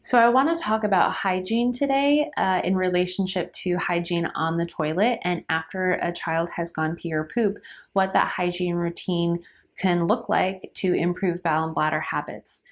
So I want to talk about hygiene today in relationship to hygiene on the toilet and after a child has gone pee or poop, what that hygiene routine can look like to improve bowel and bladder habits.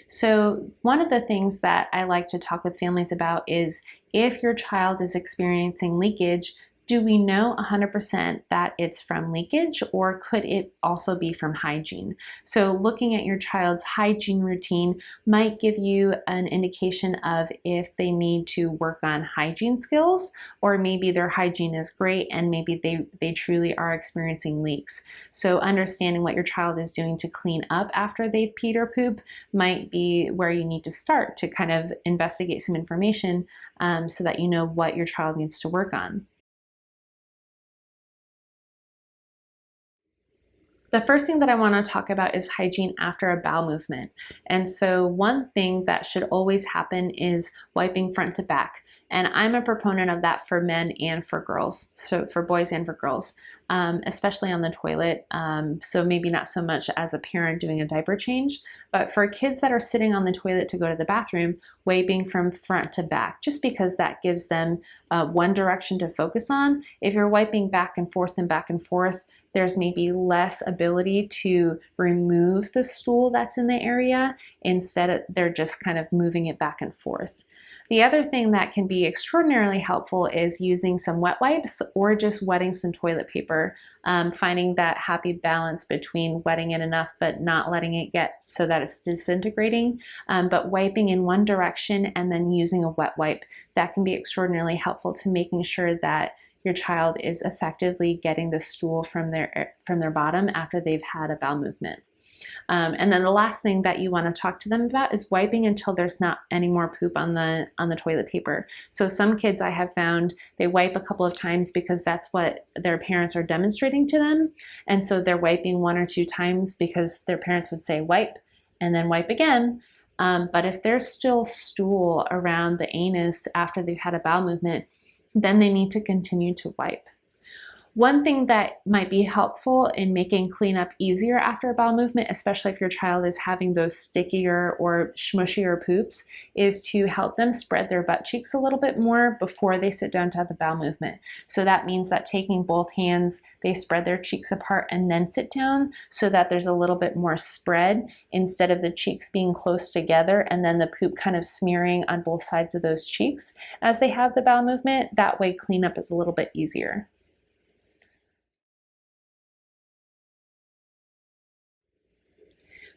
So one of the things that I like to talk with families about is if your child is experiencing leakage, do we know 100% that it's from leakage, or could it also be from hygiene? So looking at your child's hygiene routine might give you an indication of if they need to work on hygiene skills, or maybe their hygiene is great and maybe they truly are experiencing leaks. So understanding what your child is doing to clean up after they've peed or pooped might be where you need to start to kind of investigate some information so that you know what your child needs to work on. The first thing that I want to talk about is hygiene after a bowel movement. And so, one thing that should always happen is wiping front to back. And I'm a proponent of that for men and for girls, so for boys and for girls, especially on the toilet. So, maybe not so much as a parent doing a diaper change, but for kids that are sitting on the toilet to go to the bathroom, wiping from front to back, just because that gives them one direction to focus on. If you're wiping back and forth, there's maybe less ability to remove the stool that's in the area. Instead, they're just kind of moving it back and forth. The other thing that can be extraordinarily helpful is using some wet wipes or just wetting some toilet paper, finding that happy balance between wetting it enough but not letting it get so that it's disintegrating, but wiping in one direction and then using a wet wipe. That can be extraordinarily helpful to making sure that your child is effectively getting the stool from their bottom after they've had a bowel movement. And then the last thing that you want to talk to them about is wiping until there's not any more poop on the toilet paper. So some kids I have found they wipe a couple of times because that's what their parents are demonstrating to them, and so they're wiping one or two times because their parents would say wipe and then wipe again. But if there's still stool around the anus after they've had a bowel movement, then they need to continue to wipe. One thing that might be helpful in making cleanup easier after a bowel movement, especially if your child is having those stickier or smushier poops, is to help them spread their butt cheeks a little bit more before they sit down to have the bowel movement. So that means that taking both hands, they spread their cheeks apart and then sit down so that there's a little bit more spread instead of the cheeks being close together and then the poop kind of smearing on both sides of those cheeks as they have the bowel movement. That way cleanup is a little bit easier.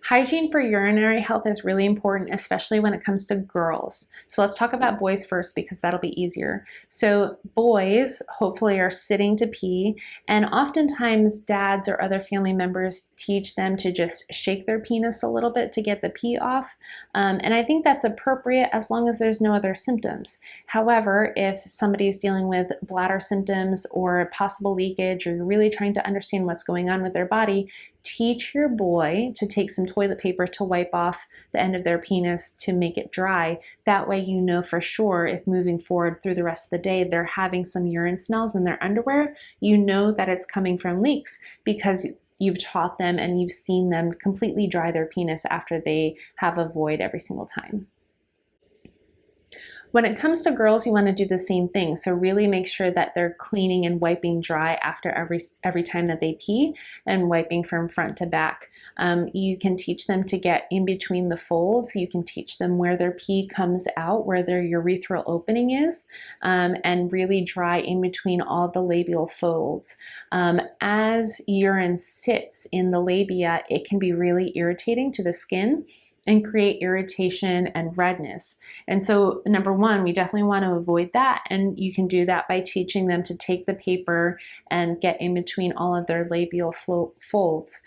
Hygiene for urinary health is really important, especially when it comes to girls. So let's talk about boys first because that'll be easier. So boys hopefully are sitting to pee, and oftentimes dads or other family members teach them to just shake their penis a little bit to get the pee off. And I think that's appropriate as long as there's no other symptoms. However, if somebody's dealing with bladder symptoms or possible leakage, or you're really trying to understand what's going on with their body, teach your boy to take some toilet paper to wipe off the end of their penis to make it dry. That way you know for sure if moving forward through the rest of the day they're having some urine smells in their underwear, you know that it's coming from leaks because you've taught them and you've seen them completely dry their penis after they have a void every single time. When it comes to girls, you want to do the same thing. So really make sure that they're cleaning and wiping dry after every time that they pee and wiping from front to back. You can teach them to get in between the folds. You can teach them where their pee comes out, where their urethral opening is, and really dry in between all the labial folds. As urine sits in the labia, it can be really irritating to the skin and create irritation and redness. And so number one, we definitely want to avoid that. And you can do that by teaching them to take the paper and get in between all of their labial folds.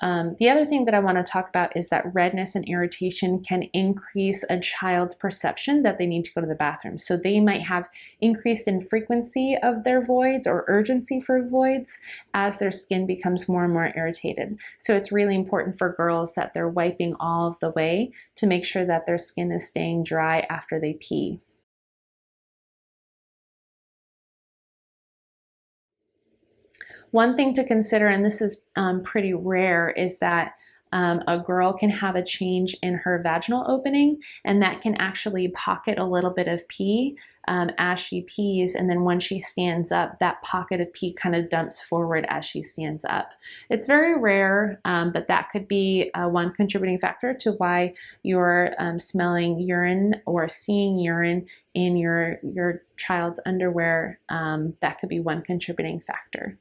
The other thing that I want to talk about is that redness and irritation can increase a child's perception that they need to go to the bathroom. So they might have increased in frequency of their voids or urgency for voids as their skin becomes more and more irritated. So it's really important for girls that they're wiping all of the way to make sure that their skin is staying dry after they pee. One thing to consider, and this is pretty rare, is that A girl can have a change in her vaginal opening, and that can actually pocket a little bit of pee as she pees, and then when she stands up, that pocket of pee kind of dumps forward as she stands up. It's very rare, but that could be one contributing factor to why you're smelling urine or seeing urine in your child's underwear. That could be one contributing factor.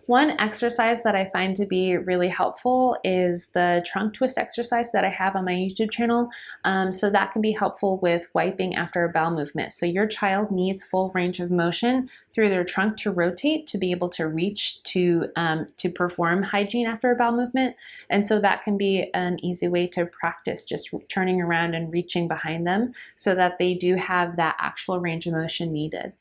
One exercise that I find to be really helpful is the trunk twist exercise that I have on my YouTube channel. So that can be helpful with wiping after a bowel movement. So your child needs full range of motion through their trunk to rotate to be able to reach to perform hygiene after a bowel movement. And so that can be an easy way to practice just turning around and reaching behind them so that they do have that actual range of motion needed.